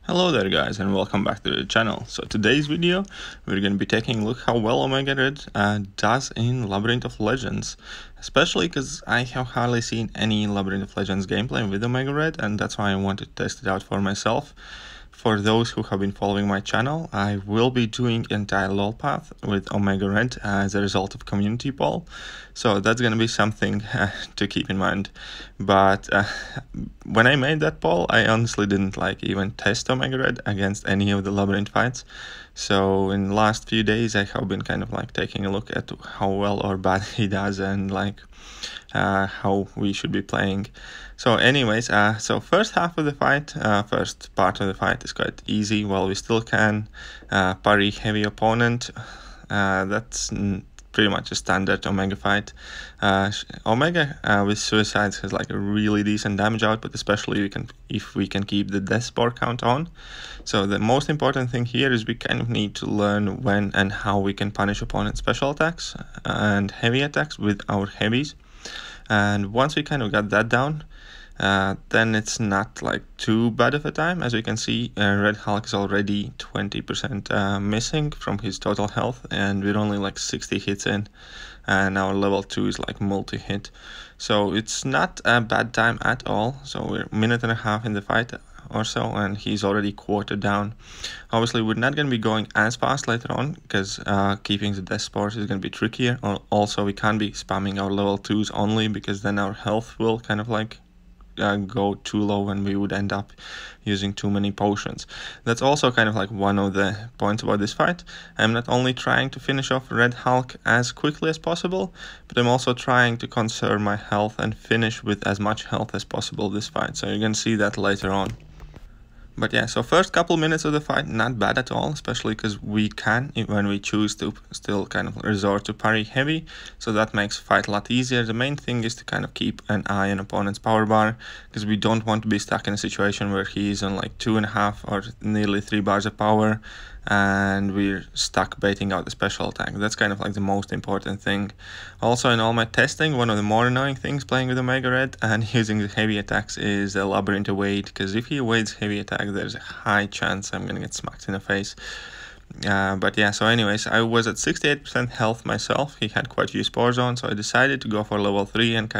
Hello there guys, and welcome back to the channel. So today's video we're going to be taking a look how well Omega Red does in Labyrinth of Legends, especially because I have hardly seen any Labyrinth of Legends gameplay with Omega Red, and that's why I wanted to test it out for myself. For those who have been following my channel, I will be doing entire LoL path with Omega Red as a result of community poll, so that's going to be something to keep in mind. But when I made that poll, I honestly didn't even test Omega Red against any of the Labyrinth fights. So in the last few days, I have been taking a look at how well or bad he does and how we should be playing. So anyways, so first half of the fight, first part of the fight is quite easy. Well, we still can parry heavy opponent. That's pretty much a standard Omega fight. Omega with suicides has a really decent damage output, especially if we can keep the death spore count on. So the most important thing here is we need to learn when and how we can punish opponent special attacks and heavy attacks with our heavies. And once we got that down, then it's not too bad of a time. As we can see, Red Hulk is already 20% missing from his total health, and we're only 60 hits in, and our level 2 is multi-hit. So it's not a bad time at all. So we're a minute and a half in the fight or so, and he's already quartered down. Obviously we're not going to be going as fast later on, because keeping the death spores is going to be trickier. Also, we can't be spamming our level 2s only, because then our health will go too low and we would end up using too many potions. That's also one of the points about this fight. I'm not only trying to finish off Red Hulk as quickly as possible, but I'm also trying to conserve my health and finish with as much health as possible this fight. So you're gonna see that later on. But yeah, so first couple minutes of the fight, not bad at all, especially because we can, when we choose to, still resort to parry heavy, so that makes fight a lot easier. The main thing is to keep an eye on opponent's power bar, because we don't want to be stuck in a situation where he's on 2.5 or nearly 3 bars of power, and we're stuck baiting out the special attack. That's the most important thing. Also, in all my testing, one of the more annoying things playing with Omega Red and using the heavy attacks is the Labyrinth evade, because if he evades heavy attack, there's a high chance I'm gonna get smacked in the face. But yeah, so anyways, I was at 68% health myself. He had quite a few spores on, so I decided to go for level 3 and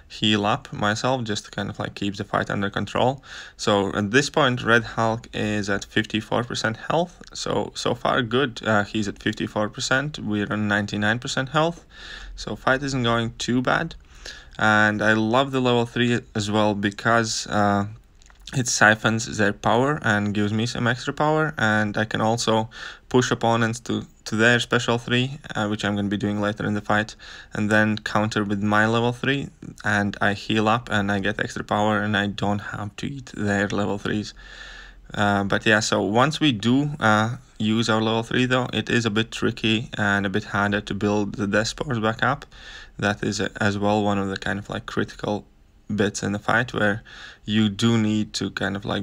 heal up myself, just to keep the fight under control. So at this point, Red Hulk is at 54% health, so far good. He's at 54%, we're on 99% health, so fight isn't going too bad. And I love the level 3 as well, because it siphons their power and gives me some extra power, and I can also push opponents to their special 3, which I'm going to be doing later in the fight, and then counter with my level 3, and I heal up and I get extra power, and I don't have to eat their level 3s. But yeah, so once we do use our level 3 though, it is a bit tricky and a bit harder to build the death spores back up. That is as well one of the critical bits in the fight, where you do need to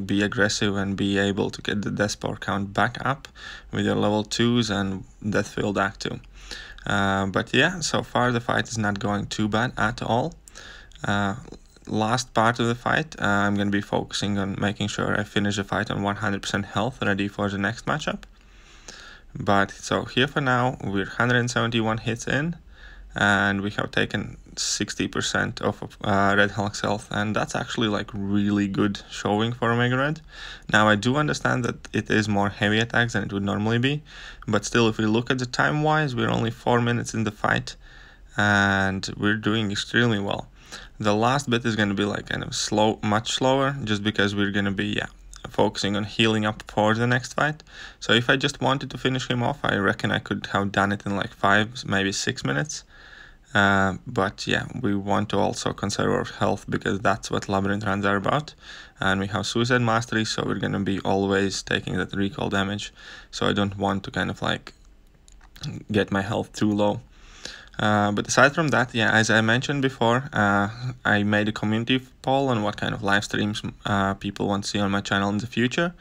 be aggressive and be able to get the death spore count back up with your level 2s and death field act 2. But yeah, so far the fight is not going too bad at all. Last part of the fight, I'm going to be focusing on making sure I finish the fight on 100% health, ready for the next matchup. But so here for now, we're 171 hits in, and we have taken 60% of Red Hulk's health, and that's actually really good showing for Omega Red. Now I do understand that it is more heavy attacks than it would normally be, but still, if we look at the time wise, we're only 4 minutes in the fight and we're doing extremely well. The last bit is going to be slow, much slower, just because we're going to be focusing on healing up for the next fight. So if I just wanted to finish him off, I reckon I could have done it in 5, maybe 6 minutes. But yeah, we want to also conserve our health, because that's what Labyrinth runs are about. And we have Suicide Mastery, so we're going to be always taking that recall damage. So I don't want to get my health too low. But aside from that, yeah, as I mentioned before, I made a community poll on what live streams people want to see on my channel in the future.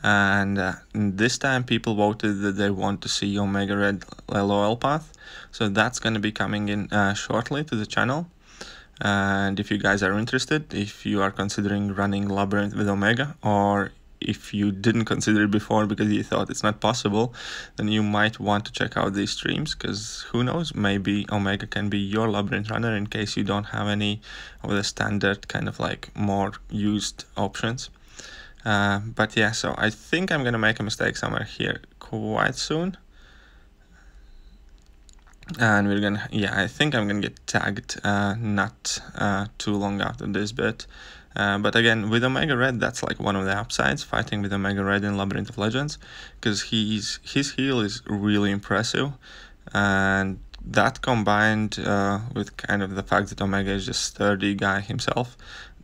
And this time people voted that they want to see Omega Red LOL path. So that's going to be coming in shortly to the channel. And if you guys are interested, if you are considering running Labyrinth with Omega, or if you didn't consider it before because you thought it's not possible, then you might want to check out these streams, because who knows, maybe Omega can be your Labyrinth runner in case you don't have any of the standard kind of like more used options. But yeah, so I think I'm gonna make a mistake somewhere here quite soon. And we're gonna, yeah, I think I'm gonna get tagged not too long after this bit. But again, with Omega Red, that's like one of the upsides, fighting with Omega Red in Labyrinth of Legends, because his heal is really impressive, and that combined with kind of the fact that Omega is just sturdy guy himself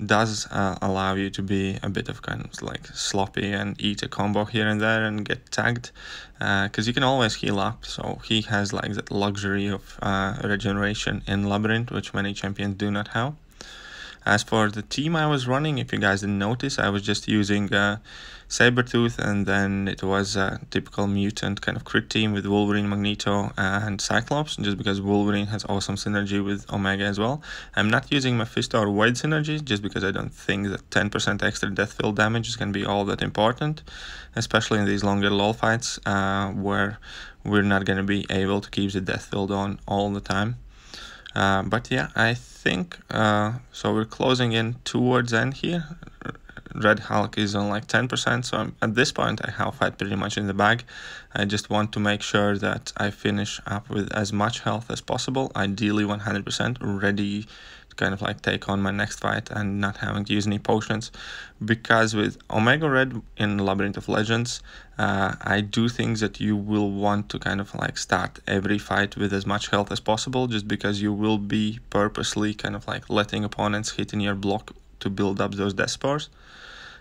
does allow you to be a bit of kind of like sloppy and eat a combo here and there and get tagged, because you can always heal up. So he has like that luxury of regeneration in Labyrinth, which many champions do not have. As for the team I was running, if you guys didn't notice, I was just using Sabertooth, and then it was a typical mutant kind of crit team with Wolverine, Magneto, and Cyclops, just because Wolverine has awesome synergy with Omega as well. I'm not using Mephisto or Void synergy, just because I don't think that 10% extra death field damage is going to be all that important, especially in these longer LoL fights, where we're not going to be able to keep the death field on all the time. But yeah, I think so we're closing in towards end here. Red Hulk is on like 10%, so at this point I have fight pretty much in the bag. I just want to make sure that I finish up with as much health as possible, ideally 100%, ready to kind of like take on my next fight and not having to use any potions. Because with Omega Red in Labyrinth of Legends, I do think that you will want to kind of like start every fight with as much health as possible, just because you will be purposely kind of like letting opponents hit in your block to build up those death spores.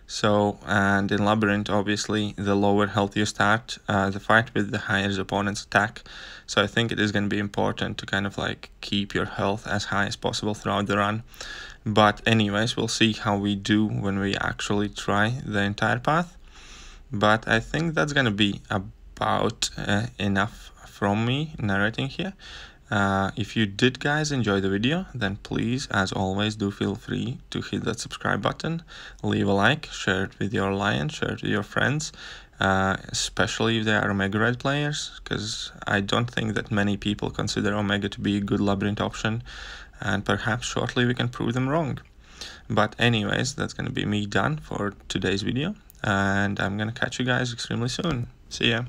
So, and in Labyrinth, obviously, the lower health you start, the fight with the higher the opponent's attack. So I think it is going to be important to kind of like keep your health as high as possible throughout the run. But anyways, we'll see how we do when we actually try the entire path. But I think that's going to be about enough from me narrating here. If you did guys enjoy the video, then please, as always, do feel free to hit that subscribe button, leave a like, share it with your alliance, share it with your friends, especially if they are Omega Red players, because I don't think that many people consider Omega to be a good Labyrinth option, and perhaps shortly we can prove them wrong. But anyways, that's going to be me done for today's video, and I'm going to catch you guys extremely soon. See ya!